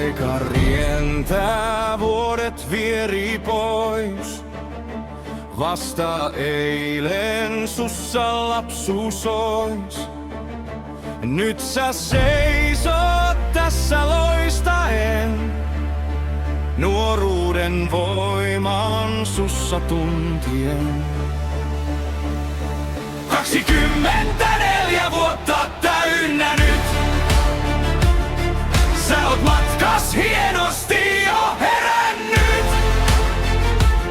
Aika rientää, vuodet vieri pois. Vasta eilen sussa lapsuus ois. Nyt sä seisot tässä loistaen, nuoruuden voiman sussa tuntien. 24 vuotta täynnä nyt. Sä oot matkas hienosti jo herännyt.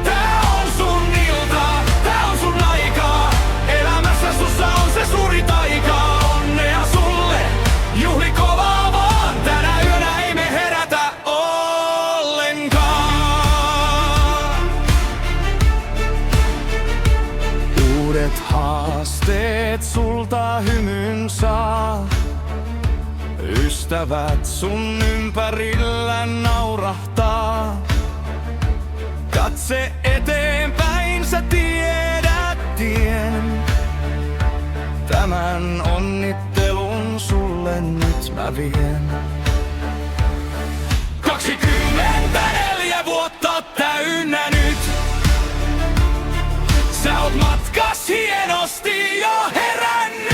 Tää on sun ilta, tää on sun aikaa. Elämässä sussa on se suuri taika. Onnea sulle, juhli kovaa vaan. Tänä yönä ei me herätä ollenkaan. Uudet haasteet sulta hymyn saa. Ystävät sun ympärillä naurahtaa. Katse eteenpäin, sä tiedät tien. Tämän onnittelun sulle nyt mä vien. 24 vuotta täynnä nyt. Sä oot matkas hienosti jo herännyt.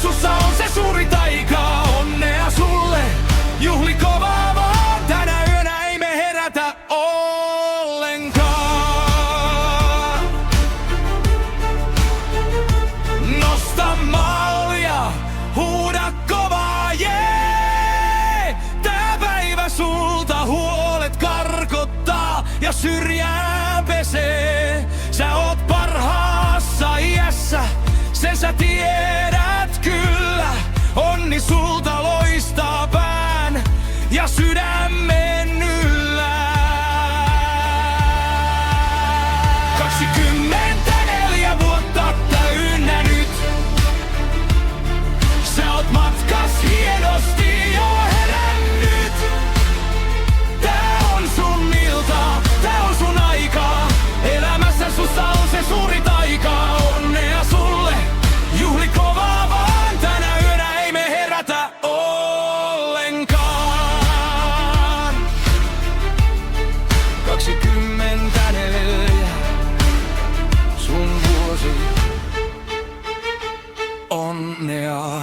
Sussa on se suuri taika, onnea sulle, juhli kovaa vaan. Tänä yönä ei me herätä ollenkaan. Nosta malja, huuda kovaa, jee! Tää päivä sulta huolet karkottaa ja syrjään pesee. Sä oot parhaassa iässä, sen sä tiedät kyllä. Onni sulta loistaa pään ja sydämen yllä. 24 vuotta täynnä nyt. Sä oot matkas hienosti jo herännyt. Tää on sun ilta, tää on sun aikaa. Elämässä sussa on se suuri taika. Onnea sulle, juhli kovaa vaan. Tänä yönä ei me herätä ollenkaan. 24 sun vuosi. Onnea.